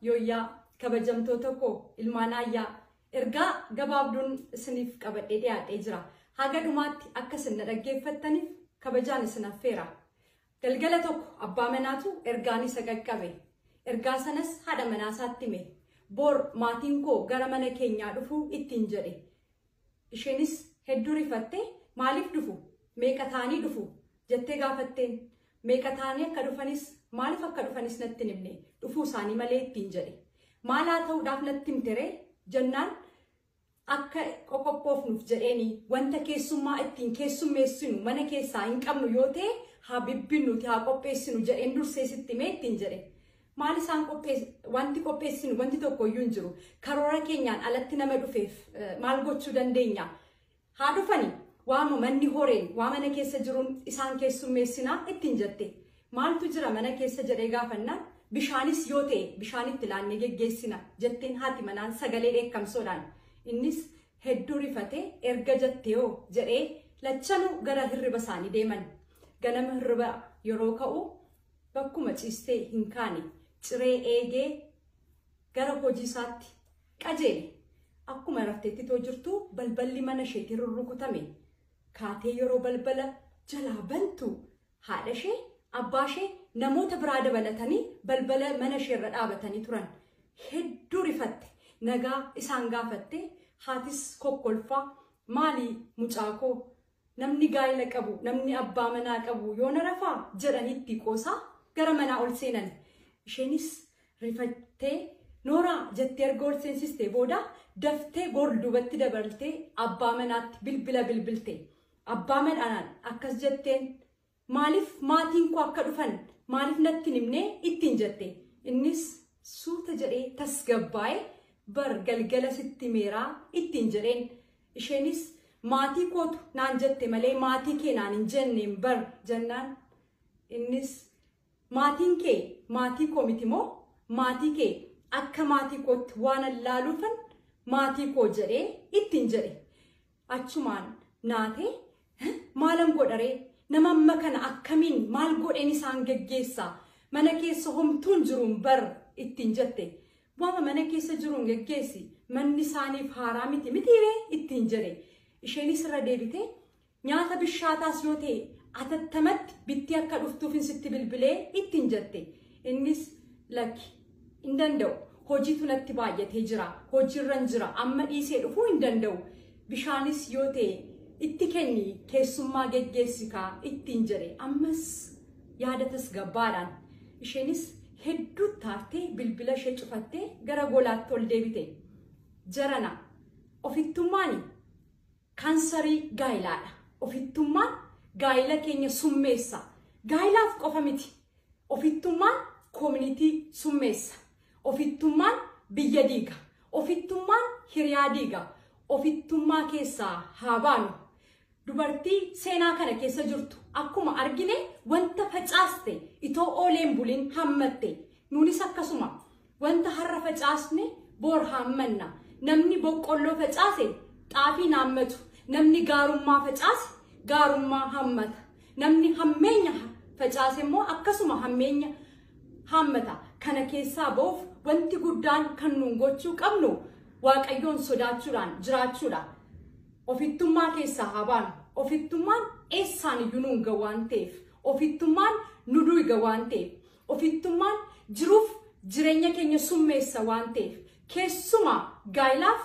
Yooyaa kabajamtoota koo ilmaan ayyaa ergaa gabaabduun isiniif qabadhee dhiyaatee jira. Haga dhumaatti akka isin dhaggeeffattaniif kabajaan isin affeera. Galgala tokko abbaa manaatu ergaan isa qaqqabe. Ergaa sanas haadha manaasaatti hime. Bor maatiin koo gara mana keenyaa dhufuu ittiin jedhe. Isheenis hedduu rifattee maaliif dhufu? Meeqa taanii dhufu? jettee gaafatteen. Meeqa taanii akka dhufanis maaliif akka dhufanis natti himne dhufuu isaanii malee ittiin jedhe. Maalaa ta'uudhaaf natti himtere jennaan akka qoqophoofnuuf jedheeni wanta keessummaa ittiin keessummeessinu mana keessaa hin qabnu yoo ta'e haa bibbinnuti haa qopheessinu jedheen dursee sitti himee ittiin jedhe. Maal isaan wanti qopheessinu wanti tokko iyyuu hin jiru. Karoora keenyaan alatti nama dhufeef maal gochuu dandeenya? Haa dhufani waama manni horeen waa mana keessa jiruun isaan keessummeessinaa ittiin jette. Maaltu jira mana keessa jedhee gaafannaan bishaanis yoo ta'e bishaanitti laannee geggeessina jetteen haati manaan sagalee dheekkamsoodhaan. Innis hedduu rifatee erga jettee hoo jedhee lachanuu gara hirriba isaanii deeman. Ganama hirriba yeroo ka'u bakkuma ciistee hin kaane ciree eegee gara hojii isaatti qajeele. Akkuma rafteetti too jirtu balballi mana isheetii rurrukutame. Kaatee yeroo balbala jalaa bantu haadha ishee abbaa ishee namoota biraa dabalatanii balbala mana ishee irra dhaabatanii turan. Hedduu rifatte nagaa isaan gaafatte haatis kokkolfaa maalii mucaakoo namni gaa'ela qabu namni abbaa manaa qabu yoo na rafaa jedhanitti qoosaa gara manaa ol seenan. Isheenis rifattee Nooraa jettee erga ol seensistee booda daftee boordubatti dabaltee abbaa manaatti bilbila bilbilte. Abbaa manaan akkas jetteen maaliif maatiin koo akka dhufan maaliif natti himnee ittiin jette. Innis suuta jedhee tasgabbaa'ee bar galgala sitti meeraa ittiin jedheen. Isheenis maatii kootu naan jette malee maatii kee naan hin jenneen bar jennaan. Innis maatiin kee maatii koo miti moo maatii kee akka maatii kootti waan allaaluufan maatii koo jedhee ittiin jedhe. Achumaan naatee maalan godharee nama amma kana akkamiin maal godheen isaan geggeessaa mana keessa homtuun jiruun bar ittiin jette. Waama mana keessa jiruun geggeessi manni isaaniif haaraa mitiiree ittiin jedhe. Isheenis irra deebitee nyaata bishaataas yoo ta'e atattamatti bitti akka dhuftuufin sitti bilbilee ittiin jette. Innis lakki hin danda'u hojiitu natti baay'atee jira hojiirran jira amma dhiisee dhufuu hin danda'u. Bishaanis yoo ta'e itti kenni keessummaa geggeessikaa ittiin jedhe. Ammas yaada tasgabbaadhaan isheenis hedduu taartee bilbila ishee cufattee gara golaatti ol deebite. Jarana ofittummaani kaansarii gaa'ilaadha. Ofittummaan gaa'ila keenya summeessa. Gaa'ilaaf qofa miti. Ofittummaan koominitii summeessa. Ofittummaan biyya diiga. Ofittummaan hiriyaa diiga. Ofittummaa keessaa haa baanu. Dubartii seenaa kana keessa jirtu akkuma argine wanta facaaste itoo ooleen buliin hammatte. Nuunis akkasuma wanta har'a facaasne boor hammanna. Namni boqqolloo facaase xaafii haammatu. Namni gaarummaa facaase gaarummaa hammata. Namni hammeenya facaase immoo akkasuma hammeenya hammata. Kana keessaa ba'uuf wanti guddaan kan nuun gochuu qabnu Waaqayyoon sodaachuudhaan jiraachuudha. Ofittummaa keessaa haa baanu. Ofittummaan eessaan iyyuu nuun gahu waan ta'eef. Ofittummaan nu duuga waan ta'eef. Ofittummaan jiruuf jireenya keenya summeessa waan ta'eef. Keessumaa gaa'ilaaf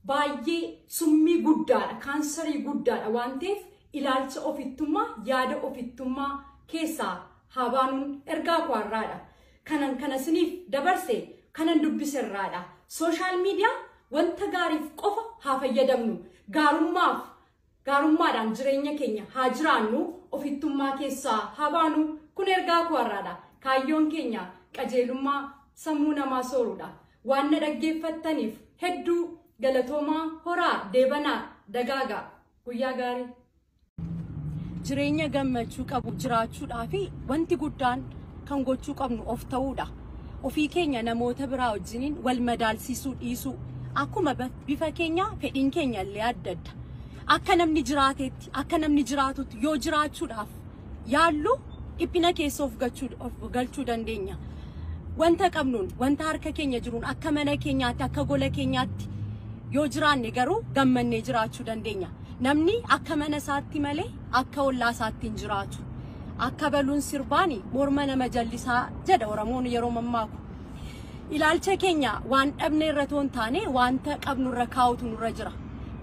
baay'ee summii guddaadha. Kaansarii guddaadha waan ta'eef ilaalcha ofittummaa yaada ofittummaa keessaa haa baanuun ergaa kwaarraadha. Kanan isiniif dabarse kanan dubbiserraadha. Social media wanta gaariif qofa haa fayyadamnu. Gaarummaadhaan jireenya keenya haa jiraannu. Ofittummaa keessaa haa baanu. Kun ergaa kwaarraadha. Kaayyoon keenya qajeelummaa sammuu namaa sooruudha. Waan na dhaggeeffattaniif hedduu galatoomaa horaa deebanaa dagaagaa guyyaa gaarii. Jireenya gammachuu qabu jiraachuudhaaf wanti guddaan kan gochuu qabnu of ta'uudha. Ofii keenya namoota biraa wajjiniin wal madaalsiisuu dhiisuu. Akkuma bifa keenya fedhiin keenya illee adda adda. Akka namni jiraateetti akka namni jiraatutti yoo jiraachuudhaaf yaallu dhiphina keessa of galchuu dandeenya. wanta qabnuun wanta harka keenya jiruun akka mana keenyaatti akka gola keenyaatti yoo jiraanne garuu gammannee jiraachuu dandeenya. Namni akka mana isaatti malee akka ollaa isaatti hin jiraatu. Akka baluun sirbaani morma nama jallisaa jedha Oromoon yeroo mammaaku. Ilaalcha keenya waan dhabne irra toon taane wanta qabnu irra kaa'utu nurra jira.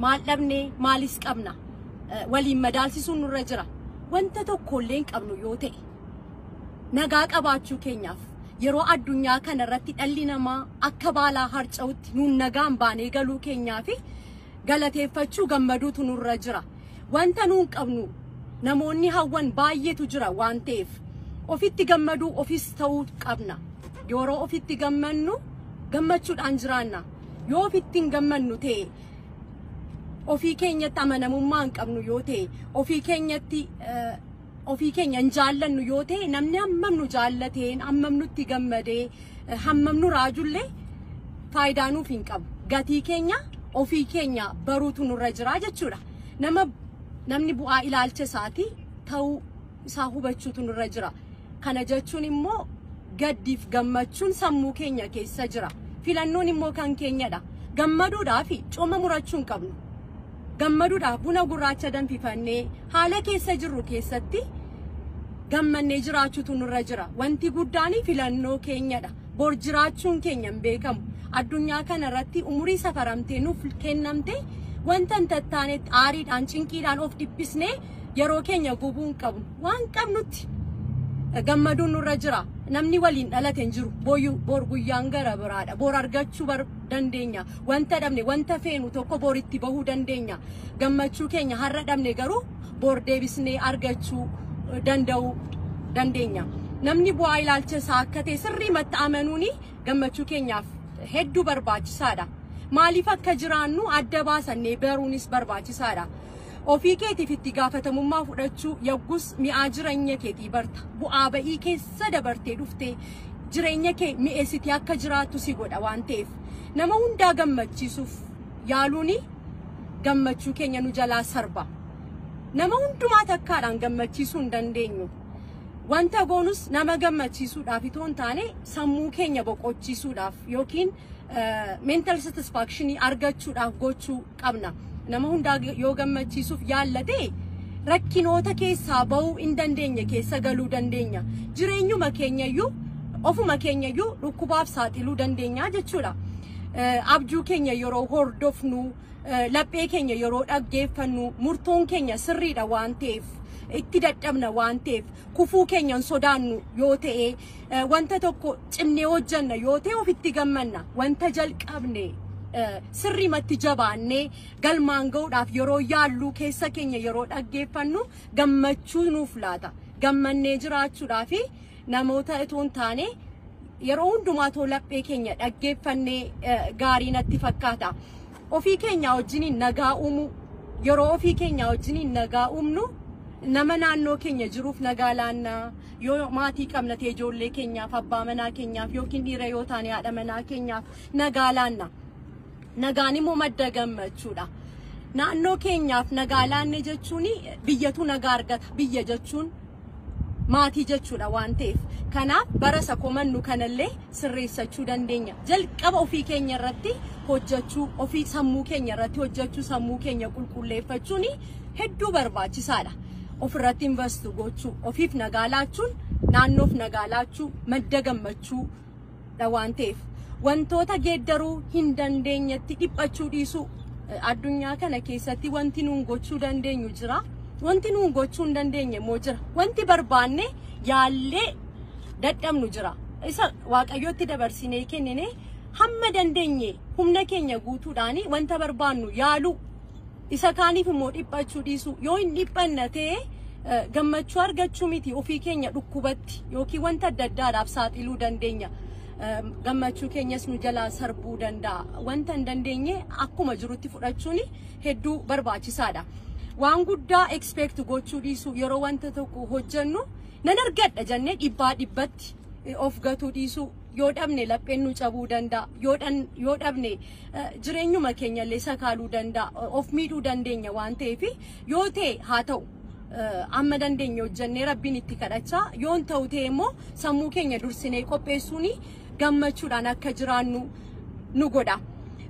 Maal dhabne maalis qabna. Waliin madaalsisuun nurra jira. Wanta tokkollee hin qabnu yoo ta'e nagaa qabaachuu keenyaaf yeroo addunyaa kana irratti dhalli namaa akka baalaa harca'utti nuun nagaan baanee galuu keenyaafi galateeffachuu gammaduutu nurra jira. Wanta nuun qabnu namoonni hawwan baay'eetu jira waan ta'eef ofitti gammaduu ofis ta'uu qabna. Yeroo ofitti gammannu gammachuudhaan jiraanna. Yoo ofitti hin gammannu ta'e ofii keenyatti amanamummaa hin qabnu yoo ta'e ofii keenyatti ofii keenya hin jaallannu yoo ta'e namni hammam nu jaallateen hammam nutti gammadee hammam nu raajullee faayidaa nuuf hin qabu. Gatii keenya ofii keenya baruutu nurra jira jechuudha. Namni bu'aa ilaalcha isaatii ta'uu isaa hubachuutu nurra jira. Kana jechuun immoo gaddiif gammachuun sammuu keenya keessa jira. Filannoon immoo kan keenyadha. Gammaduudhaaf cooma murachuu hin qabnu. Gammaduudhaaf buna gurraacha danfifannee haala keessa jirru keessatti gammannee jiraachuutu nurra jira. Wanti guddaan filannoo keenyadha. Bor jiraachuun keenya hin beekamu. Addunyaa kana irratti umurii safaramtee nuuf kennamte wanta hin tattaanetti aariidhaan cinqiidhaan of dhiphisnee yeroo keenya gubuu hin qabnu. Waan qabnutti gammaduun nurra jira. Namni waliin dhalate hin jiru. Bor guyyaan gara biraadha. Bor argachuu dandeenya. Wanta dhabne wanta feenu tokko bor itti bahuu dandeenya. Gammachuu keenya har'a dhabne garuu bor deebisnee argachuu danda'uu dandeenya. Namni bu'aa ilaalcha isaa akka ta'e sirriimatti amanuuni gammachuu keenyaaf hedduu barbaachisaadha. Maaliif akka jiraannu adda baasannee baruunis barbaachisaadha. Ofii keetiif itti gaafatamummaa fudhachuu yoggus mi'aa jireenya keetii barta. Bu'aa ba'ii keessa dabartee dhuftee jireenya kee mi'eessitii akka jiraattu si godha waan ta'eef nama hundaa gammachiisuuf yaaluuni gammachuu keenya nu jalaa sarba. Nama hundumaa takkaadhaan gammachiisuu hin dandeenyu. Wanta goonus nama gammachiisuudhaaf itoo hin taane sammuu keenya boqochiisuudhaaf yookiin mental satisfaction argachuudhaaf gochuu qabna. Nama hundaa yoo gammachiisuuf yaallate rakkinoota keessaa bahuu hin dandeenye keessa galuu dandeenya. Jireenyuma keenyayyuu ofuma keenyayyuu dhukkubaaf saaxiluu dandeenya jechuudha. Abjuu keenya yeroo hordofnu laphee keenya yeroo dhaggeeffannu murtoon keenya sirriidha waan ta'eef itti dadhabna waan ta'eef kufuu keenya sodaannu yoo ta'e wanta tokko cimnee hojjanna yoo ta'e ofitti gammanna. Wanta jalqabne sirriimatti jabaannee galmaan ga'uudhaaf yeroo yaallu keessa keenya yeroo dhaggeeffannu gammachuu nuuf laata. Gammannee jiraachuudhaaf namoota itoo hin taane yeroo hundumaa too laphee keenya dhaggeeffannee gaarii natti fakkaata. Ofii keenya wajjiniin nagaa uumu yeroo ofii keenya wajjiniin nagaa uumnu nama naannoo keenya jiruuf nagaa laannaa. Yoo maatii qabna ta'e ijoollee keenyaaf abbaa manaa keenyaaf yookiin dhiira yoo taane haadha manaa keenyaaf nagaa laanna. Nagaan immoo madda gammachuudha. Naannoo keenyaaf nagaa laanne jechuun biyyatu nagaa argata. Biyya jechuun maatii jechuudha waan ta'eef. Kanaaf bara sakomannu kanallee sirreessachuu dandeenya. Jalqaba ofii keenya irratti hojjechuu, ofii sammuu keenya irratti hojjechuu, sammuu keenya qulqulleeffachuun hedduu barbaachisaadha. Ofirratti investu gochuu, ofiif nagaa laachuun, naannoof nagaa laachuu madda gammachuudha waan ta'eef. Wantoota geeddaruu hin dandeenyetti dhiphachuu dhiisuu addunyaa kana keessatti wanti nuun gochuu dandeenyu jira. Wanti nuun gochuu hin dandeenye immoo jira. Wanti barbaanne yaallee dadhabnu jira. Isa waaqayyootti dabarsinee kennine hamma dandeenye humna keenya guutuudhaan wanta barbaannu yaaluu. Isa kaaniif immoo dhiphachuu dhiisuu. Yoo hin dhiphanne ta'e gammachuu argachuu miti ofii keenya dhukkubatti yookiin wanta adda addaadhaaf saaxiluu dandeenya. Gammachuu keenyas nu jalaa sarbuu danda'a. Wanta hin dandeenye akkuma jirutti fudhachuun hedduu barbaachisaadha. Waan guddaa expect gochuu dhiisuu yeroo wanta tokko hojjennu nan argadha jennee dhibbaa dhibbatti of gatuu dhiisuu yoo dhabne lapheen nu cabuu danda'a. Yoo dhabne jireenyuma keenyallee sakaaluu danda'a. Of miidhuu dandeenya waan ta'eef yoo ta'e haa ta'u. Amma dandeenye hojjennee rabbiin itti kadhachaa yoon ta'u ta'e immoo sammuu keenya dursinee qopheessuun gammachuudhaan akka jiraannu nu godha.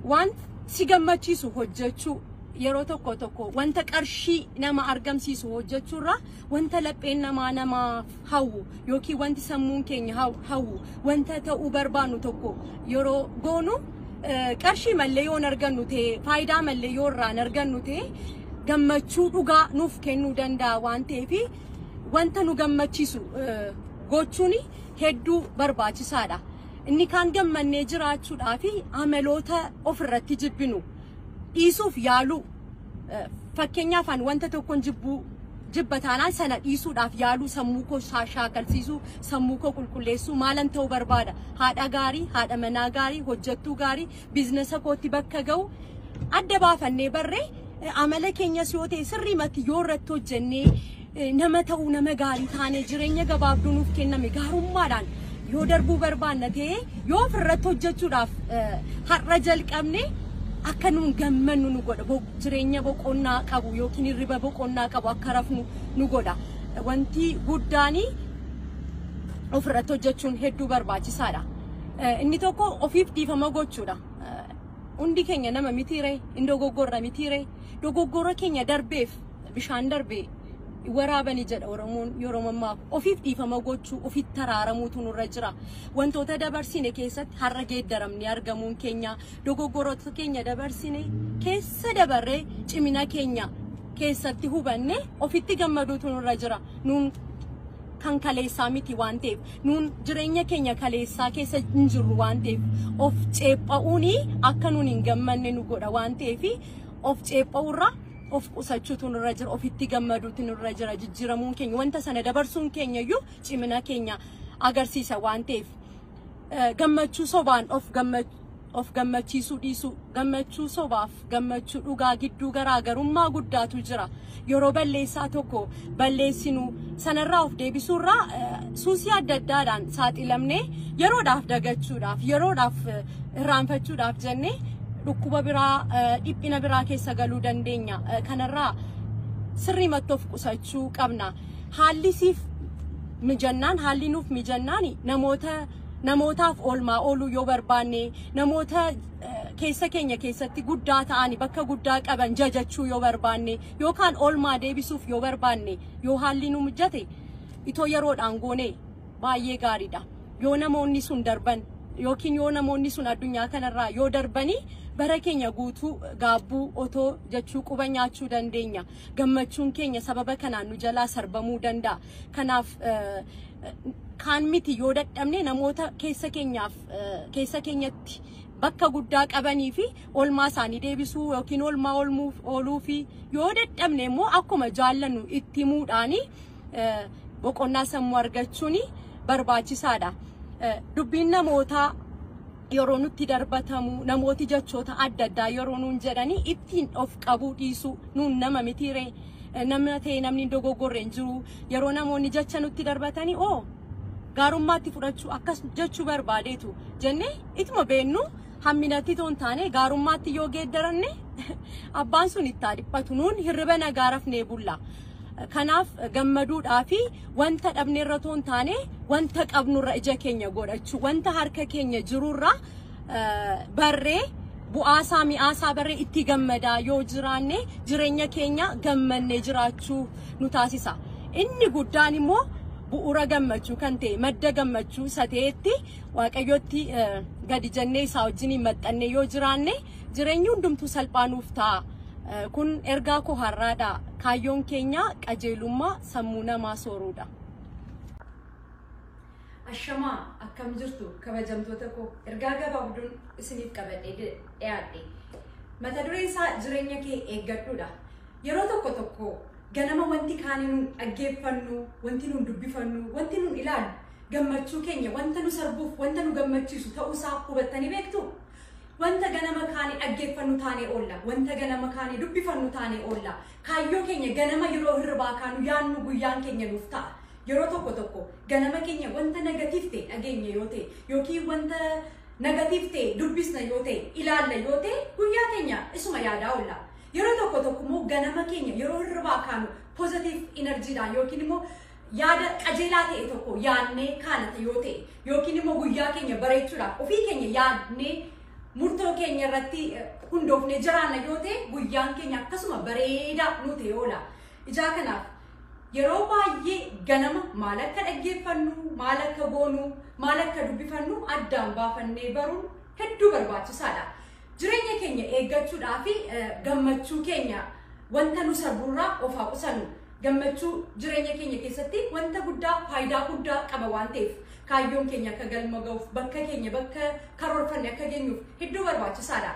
Waan si gammachiisu hojjechuu yeroo tokko wanta qarshii nama argamsiisu hojjechuurra wanta lapheen nama hawwu yookiin wanti sammuun keenya hawwu wanta ta'uu barbaannu tokko yeroo goonu qarshii mallee yoo argannu ta'e faayidaa mallee yoo irraan argannu ta'e gammachuu dhugaa nuuf kennuu danda'a waan ta'eef wanta nu gammachiisu gochuun hedduu barbaachisaadha. Inni kaan gammannee jiraachuudhaaf amaloota ofirratti jibbinu dhiisuuf yaaluu fakkeenyaaf wanta tokkoon jibbataanaan sana dhiisuudhaaf yaaluu sammuu koo shaakalsiisuu sammuu koo qulqulleessuu maalan ta'uu barbaada haadha gaarii haadha manaa gaarii hojjettuu gaarii biizinasa kootti bakka ga'u adda baafannee barree amala keenyas yoo ta'e sirriimatti yoo irratti hojjennee nama ta'uu nama gaarii taanee jireenya gabaabduu nuuf kenname gaarummaadhaan yoo darbuu barbaanna ta'e yoo ofirratti hojjechuudhaaf har'a jalqabne akka nuun gammannu nu godha jireenya boqonnaa qabu yookiin hirriba boqonnaa qabu akka rafnu nu godha. Wanti guddaani ofirratti hojjechuun hedduu barbaachisaadha. Inni tokko ofiif dhiifama gochuudha. Hundi keenya nama mitiiree dogoggorra mitiiree dogoggora keenya darbeef bishaan darbee waraabanii jedha Oromoon yeroo mammaa ofiif dhiifama gochuu ofiif taraaramuutu nurra jira. Wantoota dabarsine keessatti har'a geeddaramni argamuun keenya dogoggoroota keenya dabarsine keessa dabarree cimina keenya keessatti hubanne ofitti gammaduutu nurra jira. Nuun kan kaleessaa miti waan ta'eef nuun jireenya keenya kaleessaa keessa hin jirru waan ta'eef of ceepha'uuni akka nuun hin gammanne nu godha waan ta'eef of ceepha'uurra of qusachuutu nurra jira ofitti gammaduutu nurra jira jijjiiramuun keenya wanta sana dabarsuun keenya iyyuu cimina keenya agarsiisa waan ta'eef gammachuu sobaan of gammachiisuu dhiisuu gammachuu sobaaf gammachuu dhugaa gidduu garaagarummaa guddaatu jira. Yeroo balleessaa tokko balleessinu sanarraa of deebisuurraa suusii adda addaadhaan saaxilamnee yeroodhaaf dagachuudhaaf yeroodhaaf irraanfachuudhaaf jennee dhukkuba biraa dhiphina biraa keessa galuu dandeenya. Kanarraa sirriimatti of qusachuu qabna. Haalli siif mijannaan haalli nuuf mijannaan namootaaf oolmaa ooluu yoo barbaanne namoota keessa keenya keessatti guddaa ta'anii bakka guddaa qaban jajachuu yoo barbaanne yookaan oolmaa deebisuuf yoo barbaanne yoo haalli nu mijate itoo yeroodhaan goone baay'ee gaariidha. Yoo namoonni sun darban yookiin yoo namoonni sun addunyaa kanarraa yoo darbanii bara keenya guutuu gaabbuu otoo jechuu quba nyaachuu dandeenya. Gammachuun keenya sababa kanaan nu jalaa sarbamuu danda'a. Kanaaf kaan miti yoo dadhabne namoota keessa keenyatti bakka guddaa qabanii fi oolmaa isaanii deebisuu yookiin oolmaa ooluu fi yoo dadhabne immoo akkuma jaallannu itti himuudhaani boqonnaa sammuu argachuun barbaachisaadha. Dubbiin namootaa yeroo nutti darbatamu namooti jechoota adda addaa yeroo nuun jedhanii ittiin of qabuu dhiisuu nuun nama mitiiree namna ta'e namni dogoggorreen jiru yeroo namoonni jecha nutti darbatanii gaarummaatti fudhachuu akkas jechuu barbaadeetu jennee ituma beennu hamminatti toon taane gaarummaatti yoo geeddaranne abbaan sun itti dhiphatu nuun hirriba nagaa rafnee bulla. Kanaaf gammaduudhaafi wanta dhabneerra toon taane wanta qabnurra ija keenya godhachuu wanta harka keenya jirurra barree bu'aasaa mi'aasaa barree itti gammadaa yoo jiraanne jireenya keenya gammannee jiraachuu nu taasisa. Inni guddaan immoo bu'uura gammachuu kan ta'e madda gammachuu isa ta'etti waaqayyotti gadi jennee isaa wajjin maxxannee yoo jiraanne jireenyi hundumtuu salphaa nuuf ta'a. Kun ergaa koo har'aadha. Kaayyoon keenya qajeelummaa sammuu namaa sooruudha. Ashamaa akkam jirtu kabajamtoota koo ergaa gabaabduun isiniif qabadhee dhiyaadhe. Mata dureen isaa jireenya kee eeggadhuudha. Yeroo tokko ganama wanti kaanii nuun dhaggeeffannu, wanti nuun dubbifannu, wanti nuun ilaallu gammachuu keenya wanta nu sarbuuf wanta nu gammachiisu ta'uusaa hubattanii beektu. Wanta ganama kaanii dhaggeeffannu taanee oolla, wanta ganama kaanii dubbifannu taanee oolla. Kaayyoo keenya ganama yeroo hirribaa kaanu yaannu guyyaan keenya nuuf ta'a. Yeroo tokko ganama keenya wanta negatiif ta'e dhageenya yoo ta'e yookiin wanta negatiif ta'e dubbisna yoo ta'e ilaalla yoo ta'e guyyaa keenya isuma yaadaa oolla. Yeroo tokko immoo ganama keenya yeroo hirribaa kaanu positive energyidhaan yookiin immoo yaada qajeelaa ta'e tokko yaadnee kaanate yoo ta'e yookiin immoo guyyaa keenya bareechuudhaaf ofii keenya yaadnee murtoo keenya irratti hundoofnee jiraanna yoo ta'e guyyaan keenya akkasuma bareedaa nu ta'e oola. Ijaa kanaaf yeroo baay'ee ganama maal akka dhaggeeffannu, maal akka goonu, maal akka dubbifannu addaan baafannee baruun hedduu barbaachisaadha. Jireenya keenya eeggachuudhaa fi gammachuu keenya wanta nu sarburraa of haa qusannu. Gammachuu jireenya keenya keessatti wanta guddaa faayidaa guddaa qaba waan ta'eef kaayyoon keenya akka galma ga'uuf bakka keenya bakka karoorfanne akka geenyuuf hedduu barbaachisaadha.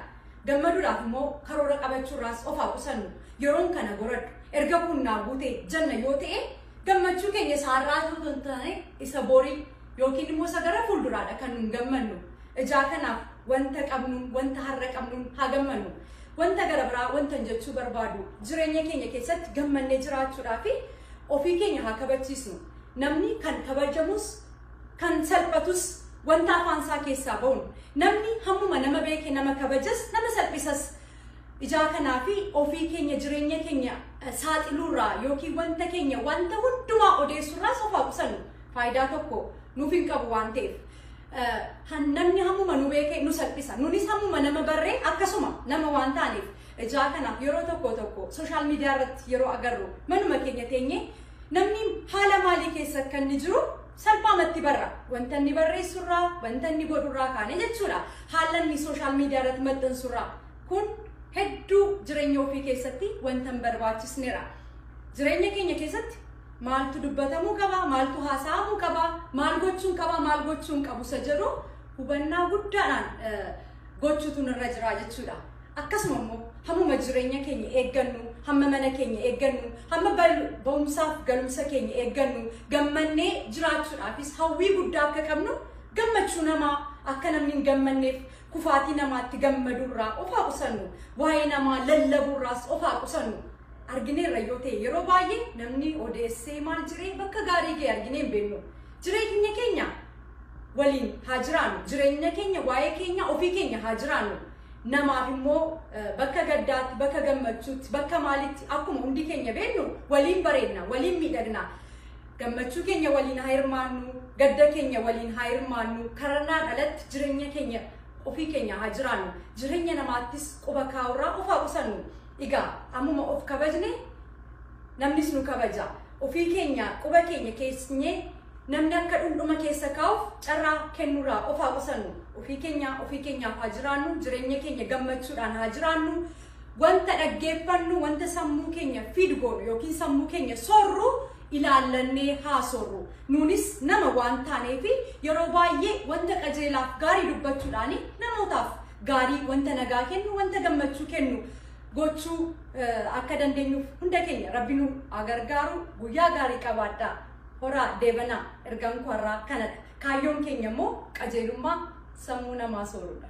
Gammaduudhaaf immoo karoora qabachuurraas of haa qusannu. Yeroon kana goradhu erga kunnaa guutee janna yoo ta'e gammachuu keenya isaarraa osoo hin taane isa borii yookiin immoo isa gara fuulduraadha kan nun gammannu. Ijaa kanaaf wanta qabnu wanta har'a qabnu haa gammannu. Wanta gara biraa wanta jechuu barbaadu jireenya keenya keessatti gammannee jiraachuudhaa fi ofii keenya haa kabachiisnu. Namni kan kabajamus kan salphatus wanta afaan isaa keessaa ba'uun namni hammuma nama beeke nama kabajas nama salphisas. Ijaa kanaa fi ofii keenya jireenya keenya saaxiluurraa yookiin wanta keenya wanta hundumaa odeessuurraa of haa qusannu. Faayidaa tokko nuuf hin qabu waan ta'eef. Namni hammuma nu beeke nu salphisa. Nunis hammuma nama barree akkasuma nama waan taaneef. Ijaa kanaaf yeroo tokko sooshaal miidiyaa irratti yeroo agarru manuma keenya teenye namni haala maalii keessa kan inni jiru salphaamatti barra. Wanta inni barreessurraa, wanta inni godhurraa kaane jechuudha. Haala inni sooshaal miidiyaa irratti maxxansurraa kun hedduu jireenya ofii keessatti wanta hin barbaachisneera. Jireenya keenya keessatti maaltu dubbatamuu qaba, maaltu haasa'amuu qaba, maal gochuun qaba, maal gochuun qabu isa jedhu hubannaa guddaadhaan gochuutu nurra jira jechuudha. Akkasuma immoo hammuma jireenya keenya eeggannu, hamma mana keenya eeggannu, hamma ba'umsaaf galumsa keenya eeggannu, gammannee jiraachuudhaafis hawwii guddaa akka qabnu gammachuu namaa akka namni hin gammanneef kufaatii namaatti gammaduurraa of haa qusannu. Waa'ee namaa lallabuurraas of haa qusannu. Argineerra yoo ta'e yeroo baay'ee namni odeessee maal jiree bakka gaarii ga'e arginee hin beeknu. Jireenya keenya waliin haa jiraannu. Jireenya keenya waa'ee keenya ofii keenya haa jiraannu. Namaaf immoo bakka gaddaatti, bakka gammachuutti, bakka maalitti akkuma hundi keenya beeknu waliin bareedna, waliin miidhagna. Gammachuu keenya waliin haa hirmaannu, gadda keenya waliin haa hirmaannu. Karannaa dhalatti jireenya keenya ofii keenya haa jiraannu. Jireenya namaattis quba kaa'urraa of haa qusannu. Egaa ammuma of kabajne namnis nu kabaja. Ofii keenya quba keenya keessee namni akka dhundhuma keessa kaa'uuf carraa kennuurraa of haa qusannu. Ofii keenyaaf haa jiraannu. Jireenya keenya gammachuudhaan haa jiraannu. Wanta dhaggeeffannu, wanta sammuu keenya fiid goonu yookiin sammuu keenya soorru ilaallannee haa soorru. Nuunis nama waan taaneef yeroo baay'ee wanta qajeelaaf gaarii dubbachuudhaan namootaaf gaarii wanta nagaa kennu, wanta gammachuu kennu gochuu akka dandeenyuuf hunda keenya Rabbi nu gargaaru. Guyyaa gaarii qabaadhaa. Horaa deebanaa ergaan kwarraa kanadha. Kaayyoon keenya immoo qajeelummaa sammuu namaa soorudha.